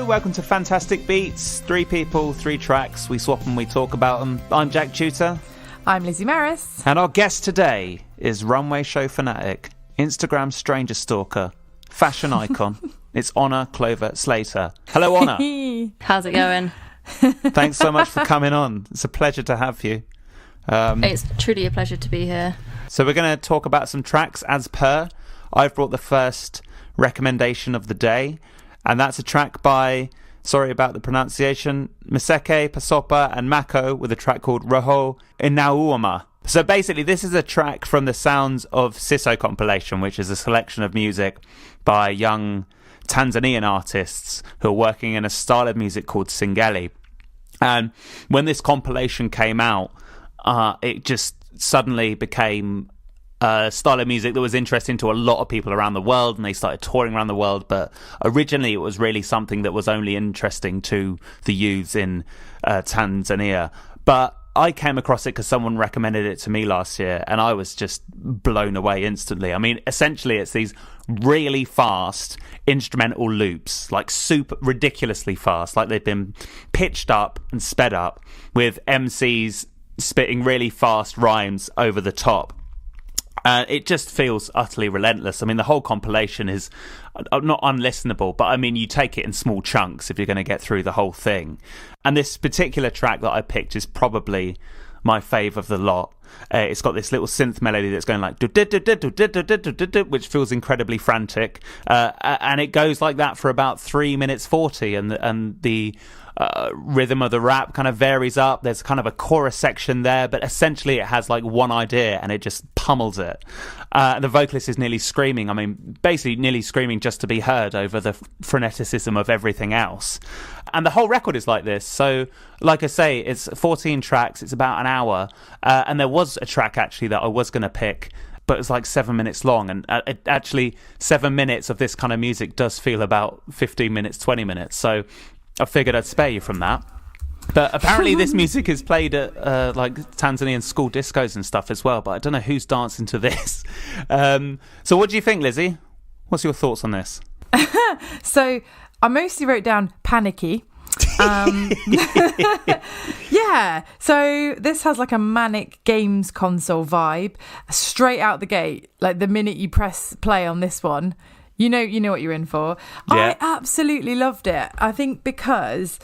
welcome to Fantastic Beats. 3 people, 3 tracks. We swap and we talk about them. I'm Jack Tutor. I'm Lizzie Maris. And our guest today is runway show fanatic, Instagram stranger stalker, fashion icon. It's Honor Clover-Slater. Hello, Honor. How's it going? Thanks so much for coming on. It's a pleasure to have you. It's truly a pleasure to be here. So we're going to talk about some tracks as per. I've brought the first recommendation of the day, and that's a track by, sorry about the pronunciation, Maseke, Pasopa and Mako with a track called Roho Inauuma. So basically this is a track from the Sounds of Siso compilation, which is a selection of music by young Tanzanian artists who are working in a style of music called Singeli. And when this compilation came out, it just suddenly became a style of music that was interesting to a lot of people around the world, and they started touring around the world. But originally it was really something that was only interesting to the youths in Tanzania. But I came across it because someone recommended it to me last year, and I was just blown away instantly. I mean, essentially it's these really fast instrumental loops, like super ridiculously fast, like they've been pitched up and sped up with MCs spitting really fast rhymes over the top. It just feels utterly relentless. I mean, the whole compilation is not unlistenable, but I mean, you take it in small chunks if you're going to get through the whole thing. And this particular track that I picked is probably my fave of the lot. It's got this little synth melody that's going like, which feels incredibly frantic. And it goes like that for about 3 minutes 40, and the rhythm of the rap kind of varies up. There's kind of a chorus section there, but essentially it has like one idea and it just pummels it. The vocalist is nearly screaming. I mean, basically nearly screaming just to be heard over the freneticism of everything else. And the whole record is like this. So, like I say, it's 14 tracks. It's about an hour. And there was a track actually that I was going to pick, but it's like 7 minutes long. And actually 7 minutes of this kind of music does feel about 15 minutes, 20 minutes. So I figured I'd spare you from that. But apparently this music is played at like Tanzanian school discos and stuff as well, but I don't know who's dancing to this. So what do you think, Lizzie? What's your thoughts on this? So I mostly wrote down panicky. Yeah, so this has like a manic games console vibe straight out the gate. Like the minute you press play on this one, you know what you're in for. Yeah. I absolutely loved it. I think because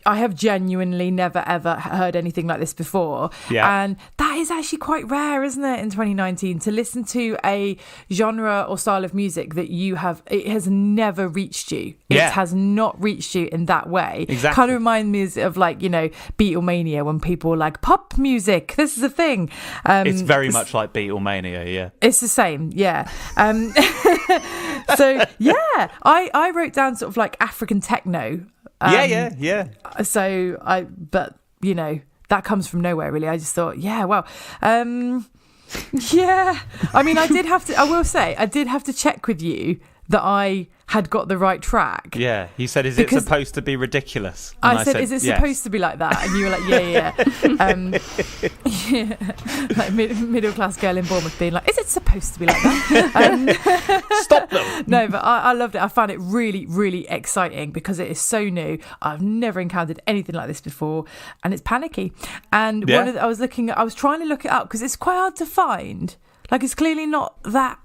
I have genuinely never ever heard anything like this before. Yeah. And that is actually quite rare, isn't it, in 2019, to listen to a genre or style of music that it has never reached you. Yeah. It has not reached you in that way. Exactly. Kind of reminds me of like, Beatlemania, when people were like, pop music, this is a thing. It's very much like Beatlemania, yeah. It's the same, yeah. So, yeah, I wrote down sort of like African techno. Yeah. So but that comes from nowhere really. I just thought, yeah, well, yeah. I mean, I will say, I did have to check with you that I had got the right track. Yeah, you said, is it supposed to be ridiculous? And I said, is it supposed to be like that? And you were like, yeah. Yeah. Like middle class girl in Bournemouth being like, is it supposed to be like that? Stop them. No, but I loved it. I found it really, really exciting because it is so new. I've never encountered anything like this before, and it's panicky. And I was trying to look it up because it's quite hard to find. Like, it's clearly not that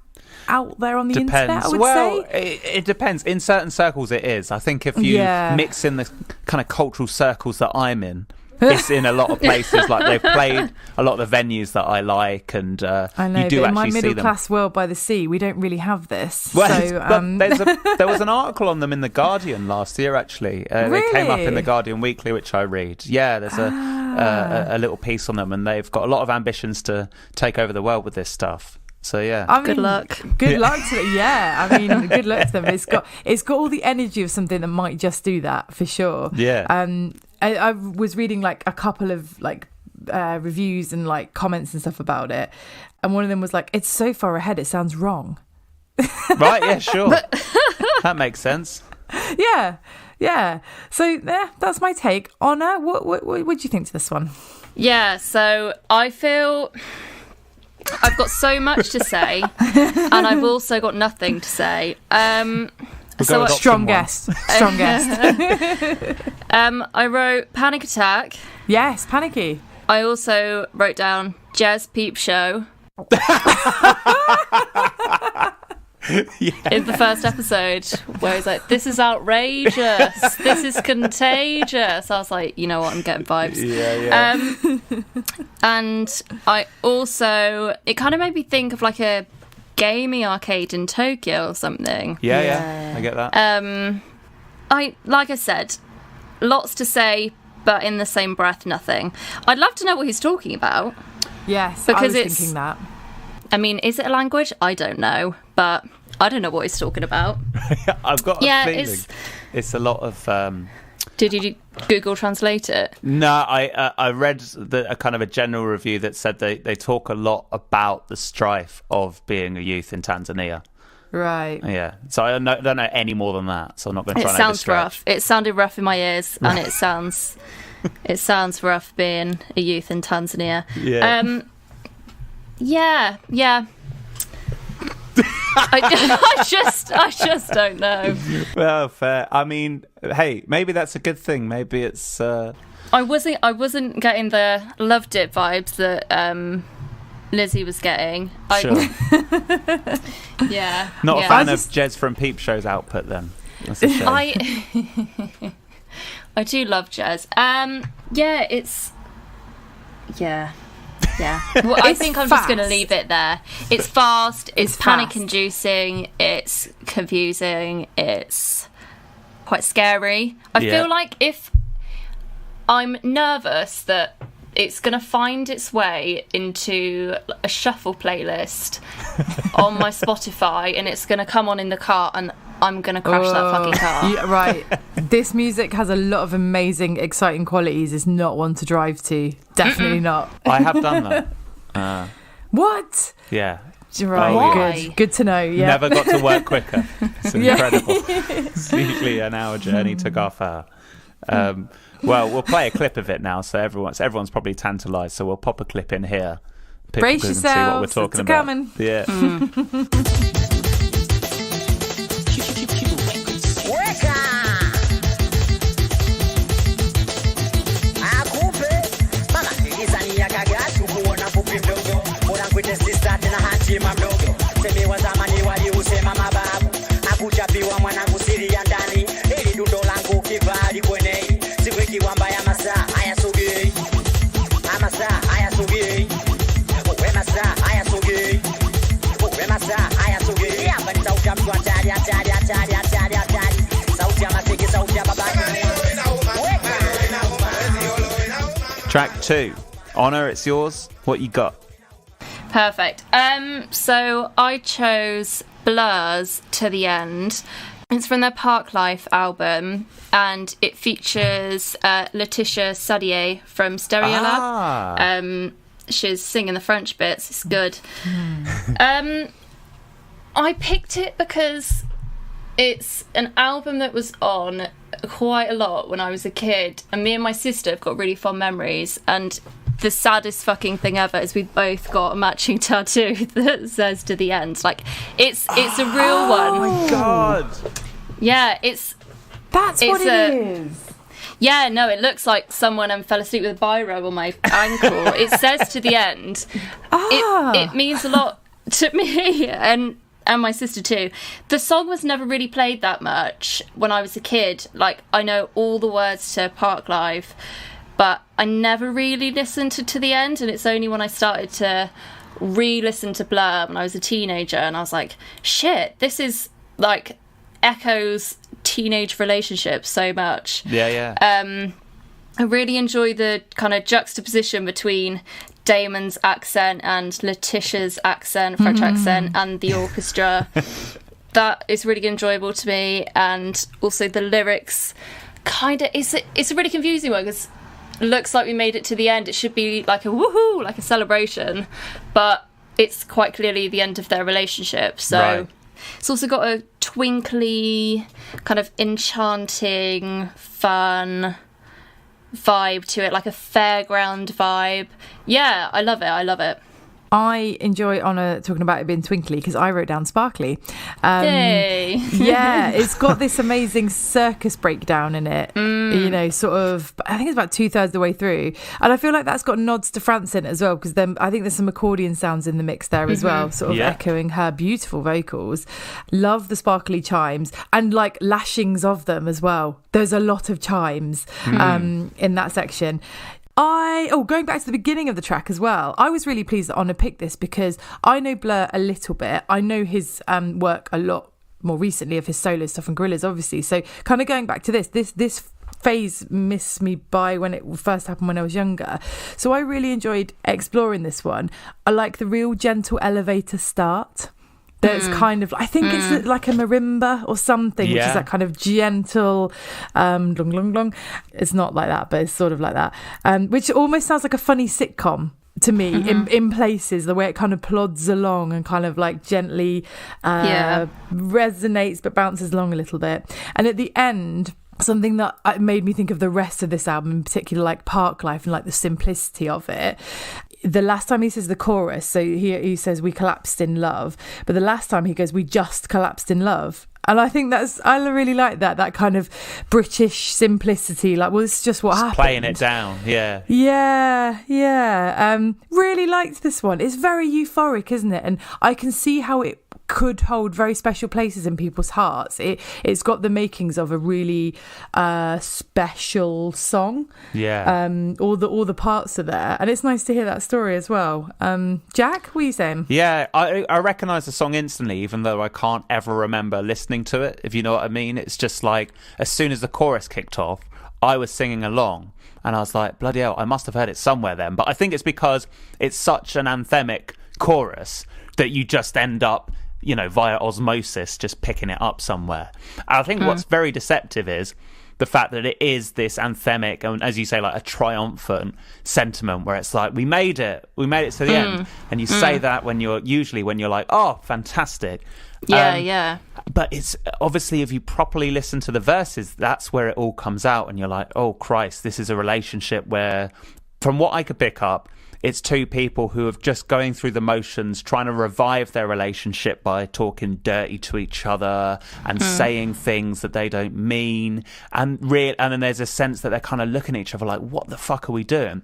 out there on the internet, I would say. It depends. In certain circles it is. I think if you mix in the kind of cultural circles that I'm in, it's in a lot of places. Like, they've played a lot of the venues that I like, and I know, you do actually see them. In my middle class world by the sea, we don't really have this. Well, so, there was an article on them in The Guardian last year, actually. Really? They came up in The Guardian Weekly, which I read. Yeah, there's a little piece on them, and they've got a lot of ambitions to take over the world with this stuff. So yeah, good luck. Good luck to them. Yeah, I mean, good luck to them. It's got all the energy of something that might just do that for sure. Yeah. I was reading like a couple of like reviews and like comments and stuff about it, and one of them was like, "It's so far ahead, it sounds wrong." Right? Yeah, sure. That makes sense. Yeah. So yeah, that's my take. Honor, what do you think to this one? Yeah. So I feel I've got so much to say, and I've also got nothing to say. go with Strong option one. guest. Strong guest. I wrote Panic Attack. Yes, panicky. I also wrote down Jazz Peep Show. In the first episode, where he's like, "This is outrageous. This is contagious." I was like, you know what, I'm getting vibes. And I also, it kind of made me think of like a gaming arcade in Tokyo or something. Yeah, I get that. Like I said, lots to say, but in the same breath, nothing. I'd love to know what he's talking about. Yes, because I was thinking that. I mean, is it a language? I don't know, but I don't know what he's talking about. I've got a feeling it's a lot of... Did you Google Translate it? No, I read a kind of a general review that said they talk a lot about the strife of being a youth in Tanzania. Right. Yeah. So I don't know any more than that, so I'm not going to try and It sounds rough. It sounded rough in my ears, and it sounds rough being a youth in Tanzania. Yeah. Yeah. I just don't know. Well, fair. I mean, hey, maybe that's a good thing. Maybe it's. I wasn't getting the loved it vibes that Lizzie was getting. Sure. Yeah. Not a fan of Jez from Peep Show's output then. That's a shame. I do love Jez. Yeah, it's. Yeah. Well, I think I'm just going to leave it there. It's fast, it's panic-inducing, it's confusing, it's quite scary. I feel like if I'm nervous that it's going to find its way into a shuffle playlist on my Spotify and it's going to come on in the car and I'm going to crash that fucking car. Yeah, right. This music has a lot of amazing, exciting qualities. It's not one to drive to. Definitely not. I have done that. What? Yeah. Right, Why? good to know. Yeah. Never got to work quicker. It's incredible. It's usually an hour journey, took half hour. Well, we'll play a clip of it now, so everyone's probably tantalised. So we'll pop a clip in here. Brace and see what we're yourselves. talking It's about. coming. Yeah. Track 2. Honor, it's yours. What you got? Perfect. So I chose Blur's To The End. It's from their Park Life album, and it features Laetitia Sadier from Stereolab. She's singing the French bits. It's good. I picked it because it's an album that was on quite a lot when I was a kid, and me and my sister have got really fond memories, and the saddest fucking thing ever is we both got a matching tattoo that says To The End. Like, it's a real one. Oh my god. Yeah, That's what it is. Yeah, no, it looks like someone fell asleep with a biro on my ankle. It says To The End. It means a lot to me and my sister too. The song was never really played that much when I was a kid. Like, I know all the words to Park Life, but I never really listened to The End, and it's only when I started to re-listen to Blur when I was a teenager, and I was like, shit, this is like echoes teenage relationships so much. Yeah. I really enjoy the kind of juxtaposition between Damon's accent and Letitia's accent, French accent, and the orchestra. That is really enjoyable to me, and also the lyrics kind of, it's a really confusing one because it looks like we made it to the end. It should be like a woohoo, like a celebration, but it's quite clearly the end of their relationship. So right. It's also got a twinkly, kind of enchanting, fun vibe to it, like a fairground vibe. Yeah, I love it. I enjoy Honor talking about it being twinkly because I wrote down sparkly. Yay. Yeah, it's got this amazing circus breakdown in it, you know, sort of, I think it's about 2/3 of the way through. And I feel like that's got nods to France in it as well, because then I think there's some accordion sounds in the mix there as well, sort of echoing her beautiful vocals. Love the sparkly chimes and like lashings of them as well. There's a lot of chimes in that section. Going back to the beginning of the track as well, I was really pleased that Honor picked this because I know Blur a little bit. I know his work a lot more recently, of his solo stuff and Gorillaz, obviously. So kind of going back to this phase missed me by when it first happened when I was younger. So I really enjoyed exploring this one. I like the real gentle elevator start. There's kind of, I think it's like a marimba or something, which is that kind of gentle, long, long, long. It's not like that, but it's sort of like that, which almost sounds like a funny sitcom to me in places, the way it kind of plods along and kind of like gently resonates but bounces along a little bit. And at the end, something that made me think of the rest of this album, in particular like Park Life and like the simplicity of it. The last time he says the chorus, so he says we collapsed in love, but the last time he goes we just collapsed in love. And I think I really like that kind of British simplicity, like, well, it's just what happened. Playing it down, yeah. Really liked this one. It's very euphoric, isn't it? And I can see how it could hold very special places in people's hearts. It's got the makings of a really special song. Yeah. All the parts are there, and it's nice to hear that story as well. Jack, what are you saying? Yeah, I recognise the song instantly, even though I can't ever remember listening to it, if you know what I mean. It's just like, as soon as the chorus kicked off, I was singing along, and I was like, bloody hell, I must have heard it somewhere then. But I think it's because it's such an anthemic chorus that you just end up, you know, via osmosis, just picking it up somewhere. And I think what's very deceptive is the fact that it is this anthemic and, as you say, like a triumphant sentiment where it's like, we made it to the end. And you say that when you're like, oh, fantastic. Yeah. But it's obviously, if you properly listen to the verses, that's where it all comes out, and you're like, oh Christ, this is a relationship where, from what I could pick up, it's two people who are just going through the motions, trying to revive their relationship by talking dirty to each other and saying things that they don't mean. And then there's a sense that they're kind of looking at each other like, what the fuck are we doing?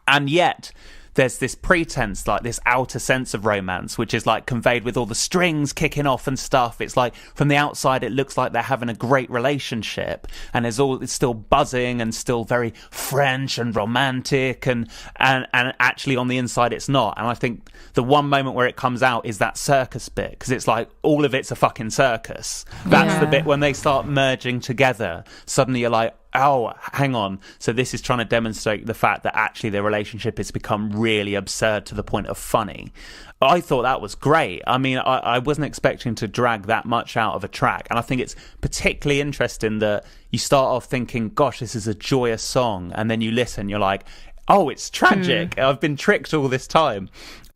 And yet there's this pretense, like this outer sense of romance, which is like conveyed with all the strings kicking off and stuff. It's like, from the outside, it looks like they're having a great relationship, and it's still buzzing and still very French and romantic, and actually on the inside it's not. And I think the one moment where it comes out is that circus bit, because it's like all of it's a fucking circus. That's the bit when they start merging together. Suddenly you're like, oh, hang on. So this is trying to demonstrate the fact that actually their relationship has become really absurd to the point of funny. I thought that was great. I mean, I wasn't expecting to drag that much out of a track. And I think it's particularly interesting that you start off thinking, gosh, this is a joyous song. And then you listen, you're like, oh, it's tragic. I've been tricked all this time.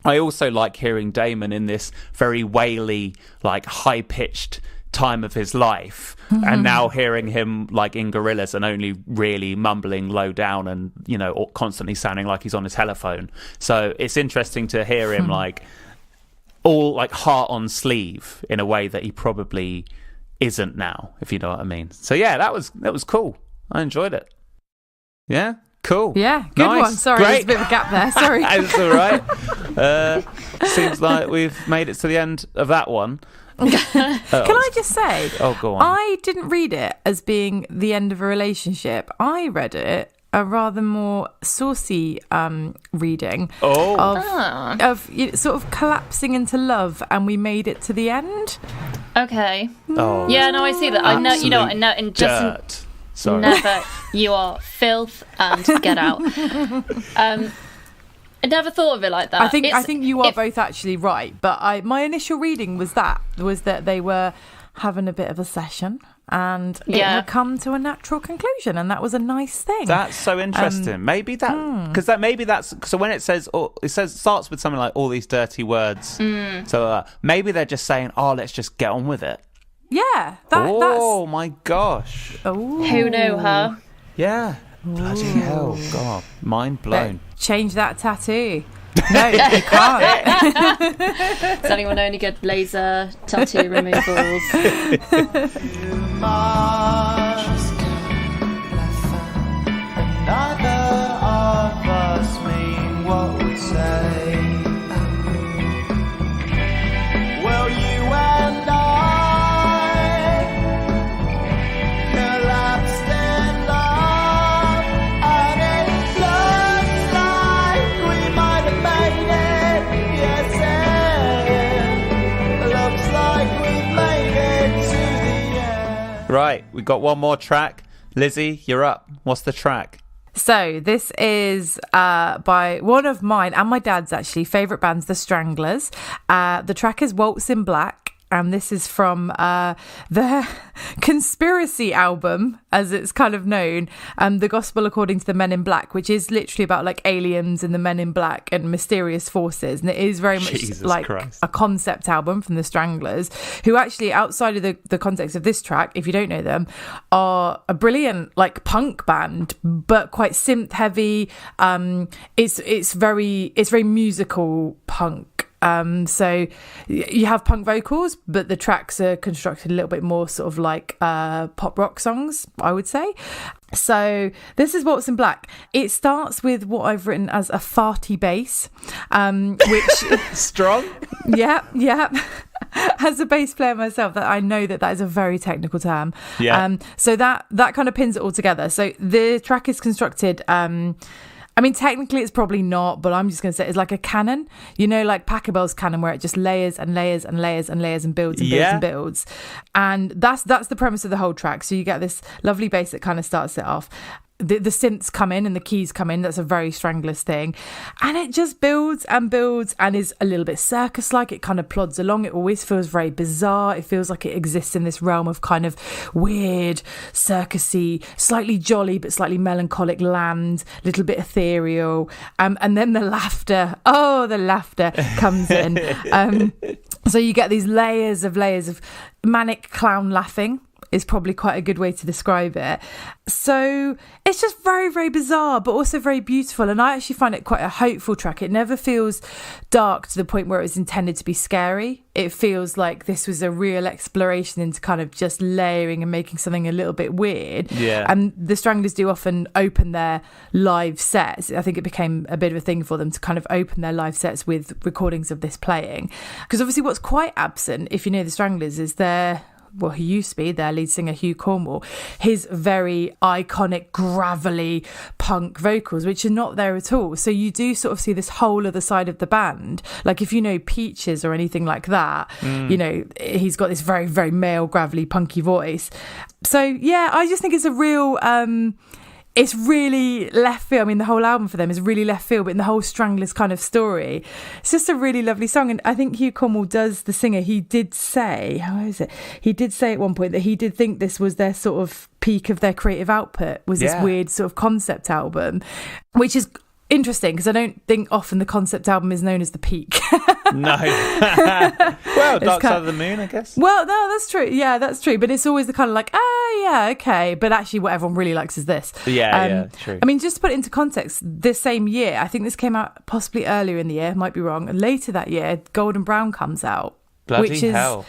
I also like hearing Damon in this very waily, like high-pitched time of his life, and now hearing him like in Gorillaz and only really mumbling low down and, you know, or constantly sounding like he's on a telephone. So it's interesting to hear him like all like heart on sleeve in a way that he probably isn't now, if you know what I mean. So yeah, that was cool. I enjoyed it. Yeah, cool. Yeah, good one. Sorry, there's a bit of a gap there. Sorry. It's all right. Seems like we've made it to the end of that one. Can I just say, go on. I didn't read it as being the end of a relationship. I read it a rather more saucy reading of sort of collapsing into love, and we made it to the end. Okay. Oh. Yeah, no, I see that. I know, you know, I know, and just dirt. Sorry. Never. You are filth, and get out. I never thought of it like that. I think you are both actually right, but my initial reading was that they were having a bit of a session, and it had come to a natural conclusion, and that was a nice thing. That's so interesting. Maybe that that's so when it says starts with something like all these dirty words. So maybe they're just saying, oh, let's just get on with it. Yeah. Oh my gosh. Oh. Who knew, huh? Yeah. Bloody hell. God. Mind blown. Change that tattoo. No, you can't. Does anyone only get laser tattoo removals? Neither of us mean what we say. Well, you and I collapsed in love, and it looks like we might have made it. Yes, it looks like we've made it to the end. Right, we got one more track. Lizzie, you're up. What's the track? So this is by one of mine and my dad's actually favourite bands, the Stranglers. The track is Waltz in Black. And this is from their Conspiracy album, as it's kind of known, The Gospel According to the Men in Black, which is literally about like aliens and the Men in Black and mysterious forces. And it is very much Jesus like Christ. a concept album from the Stranglers, who actually, outside of the context of this track, if you don't know them, are a brilliant like punk band, but quite synth heavy. It's very musical punk. So you have punk vocals, but the tracks are constructed a little bit more sort of like pop rock songs, I would say. So this is Waltz in Black. It starts with what I've written as a farty bass, which Strong? yeah. As a bass player myself, that I know that is a very technical term. Yeah. So that kind of pins it all together. So the track is constructed. I mean, technically it's probably not, but I'm just going to say it's like a canon, you know, like Pachelbel's canon, where it just layers and layers and layers and layers and builds and builds and builds. And that's the premise of the whole track. So you get this lovely bass that kind of starts it off. The synths come in and the keys come in. That's a very Stranglers thing. And it just builds and builds and is a little bit circus-like. It kind of plods along. It always feels very bizarre. It feels like it exists in this realm of kind of weird, circusy, slightly jolly but slightly melancholic land, a little bit ethereal. And then the laughter. Oh, the laughter comes in. So you get these layers of manic clown laughing. Is probably quite a good way to describe it. So it's just very, very bizarre, but also very beautiful. And I actually find it quite a hopeful track. It never feels dark to the point where it was intended to be scary. It feels like this was a real exploration into kind of just layering and making something a little bit weird. Yeah. And the Stranglers do often open their live sets. I think it became a bit of a thing for them to kind of open their live sets with recordings of this playing. Because obviously what's quite absent, if you know the Stranglers, is he used to be their lead singer, Hugh Cornwall, his very iconic, gravelly punk vocals, which are not there at all. So you do sort of see this whole other side of the band. Like if you know Peaches or anything like that, you know, he's got this very, very male, gravelly, punky voice. So, yeah, I just think it's a real... it's really left field. I mean, the whole album for them is really left field, but in the whole Stranglers kind of story, it's just a really lovely song. And I think Hugh Cornwall the singer, he did say, He did say at one point that he did think this was their sort of peak of their creative output, was this weird sort of concept album, which is interesting because I don't think often the concept album is known as the peak. No. Well, Dark Side of the Moon, I guess. Well, no, that's true. Yeah, that's true. But it's always the kind of like, yeah, okay. But actually what everyone really likes is this. Yeah, true. I mean, just to put it into context, this same year, I think this came out possibly earlier in the year, might be wrong. Later that year, Golden Brown comes out. Bloody which is hell.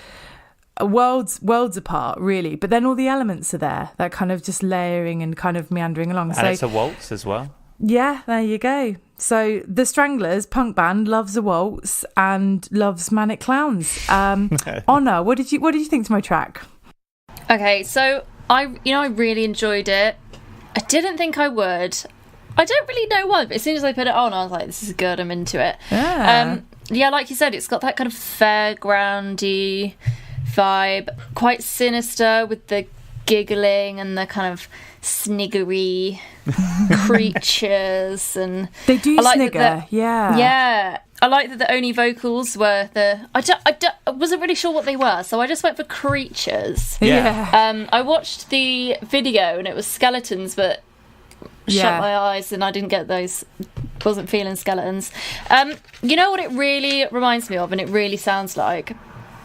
Worlds apart, really. But then all the elements are there, that kind of just layering and kind of meandering along. And it's a waltz as well. Yeah, there you go. So the Stranglers, punk band, loves a waltz and loves manic clowns. Honor, what did you think to my track? Okay, so I really enjoyed it. I didn't think I would. I don't really know why, but as soon as I put it on, I was like, this is good, I'm into it. Yeah, like you said, it's got that kind of fairgroundy vibe, quite sinister with the giggling and the kind of sniggery creatures, and they do snigger. Yeah. I like that the only vocals were I wasn't really sure what they were, so I just went for creatures. Yeah. I watched the video and it was skeletons, but shut my eyes and I didn't get those. Wasn't feeling skeletons. You know what it really reminds me of, and it really sounds like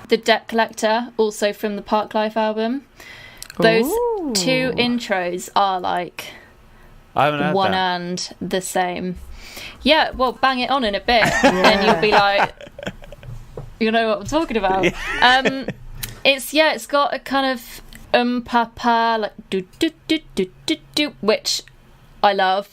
the Debt Collector, also from the Park Life album. Those two intros are like I haven't heard one that. and the same. Yeah, well, bang it on in a bit, and you'll be like, you know what I'm talking about. Yeah. It's got a kind of pa like do do do do do do, which I love.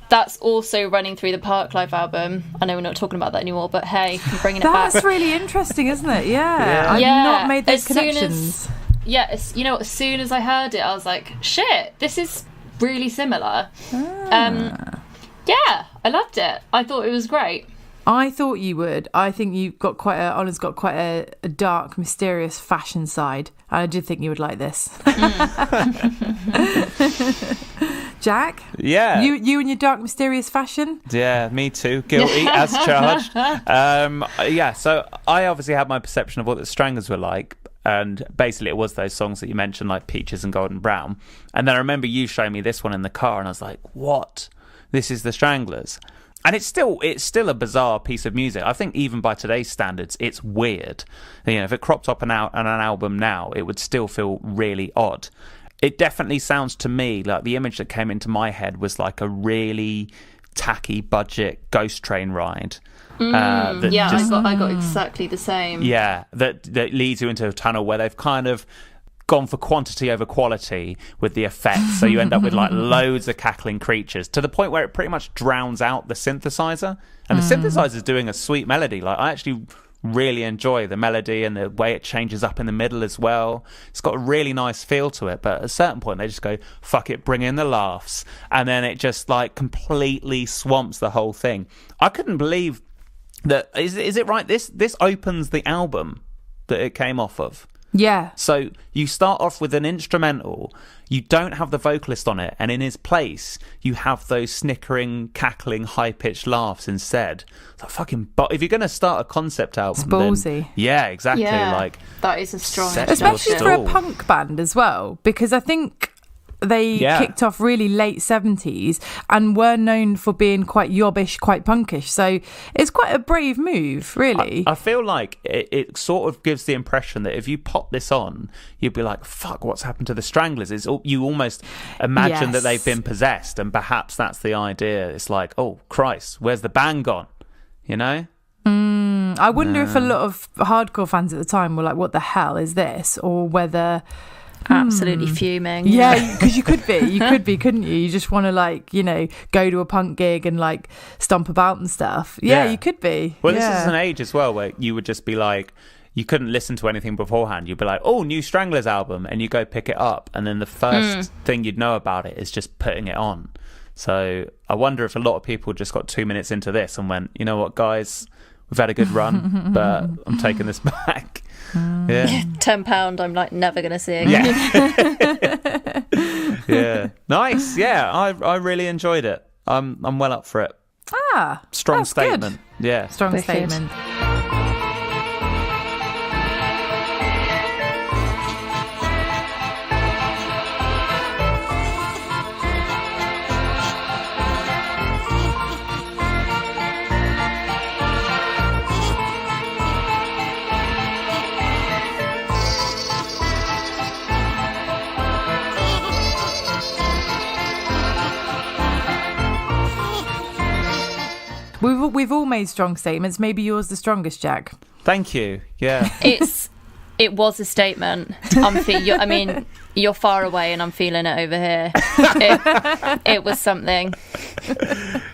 That's also running through the Parklife album. I know we're not talking about that anymore, but hey, I'm bringing it back. That's really interesting, isn't it? Yeah. I've not made those connections. As soon as I heard it, I was like, shit, this is really similar. Yeah, I loved it. I thought it was great. I thought you would. I think Honor's got quite a dark, mysterious fashion side. I did think you would like this. Jack? Yeah. You and your dark, mysterious fashion? Yeah, me too. Guilty as charged. So I obviously had my perception of what the Stranglers were like. And basically it was those songs that you mentioned, like Peaches and Golden Brown. And then I remember you showing me this one in the car and I was like, what? This is the Stranglers. And it's still a bizarre piece of music. I think even by today's standards, it's weird. If it cropped up on an album now, it would still feel really odd. It definitely sounds to me like the image that came into my head was like a really tacky budget ghost train ride. I got exactly the same. Yeah, that leads you into a tunnel where they've kind of gone for quantity over quality with the effects, so you end up with like loads of cackling creatures to the point where it pretty much drowns out the synthesizer, and the synthesizer's doing a sweet melody. Like, I actually really enjoy the melody and the way it changes up in the middle as well. It's got a really nice feel to it, but at a certain point they just go, fuck it, bring in the laughs, and then it just like completely swamps the whole thing. I couldn't believe that. Is it right, this opens the album that it came off of? Yeah. So you start off with an instrumental, you don't have the vocalist on it, and in his place you have those snickering, cackling, high-pitched laughs instead. Like, fucking, but if you're going to start a concept album, it's ballsy. Then, yeah, exactly. Yeah, like, that is a strong, especially for a punk band as well, because I think they kicked off really late 70s and were known for being quite yobbish, quite punkish. So it's quite a brave move, really. I feel like it sort of gives the impression that if you pop this on, you'd be like, fuck, what's happened to the Stranglers? You almost imagine that they've been possessed, and perhaps that's the idea. It's like, oh, Christ, where's the band gone? You know? I wonder if a lot of hardcore fans at the time were like, what the hell is this? Or whether... absolutely fuming. Yeah, because you could be, couldn't you? You just want to, like, go to a punk gig and like stomp about and stuff. Yeah, you could be. Well, this is an age as well where you would just be like, you couldn't listen to anything beforehand. You'd be like, oh, new Stranglers album, and you go pick it up, and then the first thing you'd know about it is just putting it on. So I wonder if a lot of people just got 2 minutes into this and went, you know what, guys, we've had a good run, but I'm taking this back. Yeah. £10, I'm like never gonna see it. Yeah. Yeah. Nice. Yeah, I really enjoyed it. I'm well up for it. Strong statement. Good. Yeah. Strong statement. We've all made strong statements. Maybe yours the strongest, Jack. Thank you. Yeah. It was a statement. I mean, you're far away and I'm feeling it over here. It was something.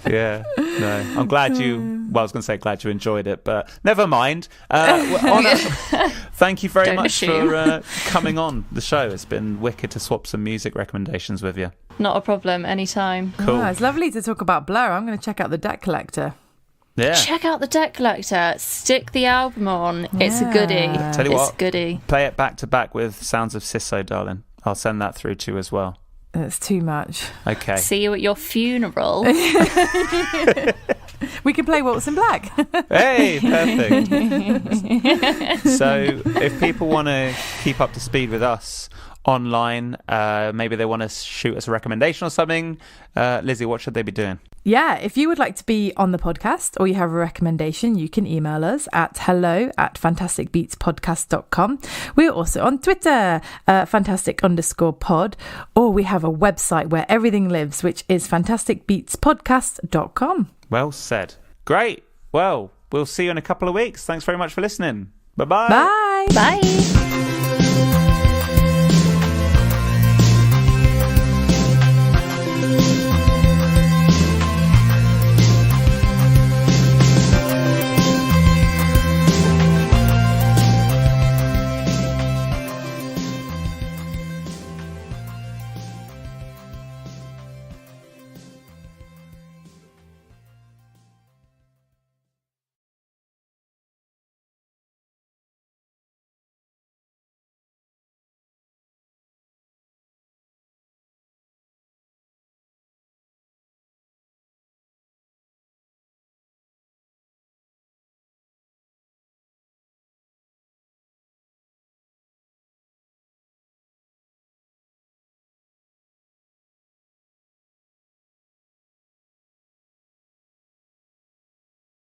Yeah. No, I'm glad you... Well, I was going to say glad you enjoyed it, but never mind. Thank you very much for coming on the show. It's been wicked to swap some music recommendations with you. Not a problem. Anytime. Cool. It's lovely to talk about Blur. I'm going to check out the Debt Collector. Yeah. Check out the Debt Collector. Stick the album on. It's a goodie. Tell you what, it's a goodie. Play it back to back with Sounds of Sisso, darling. I'll send that through to you as well. It's too much. Okay. See you at your funeral. We can play Waltz in Black. Hey, perfect. So if people want to keep up to speed with us online. Maybe they want to shoot us a recommendation or something. Lizzie, what should they be doing? Yeah, if you would like to be on the podcast or you have a recommendation, you can email us at hello@fantasticbeatspodcast.com. We're also on Twitter, fantastic_pod, or we have a website where everything lives, which is fantasticbeatspodcast.com. Well said. Great. Well, we'll see you in a couple of weeks. Thanks very much for listening. Bye-bye. Bye. Bye.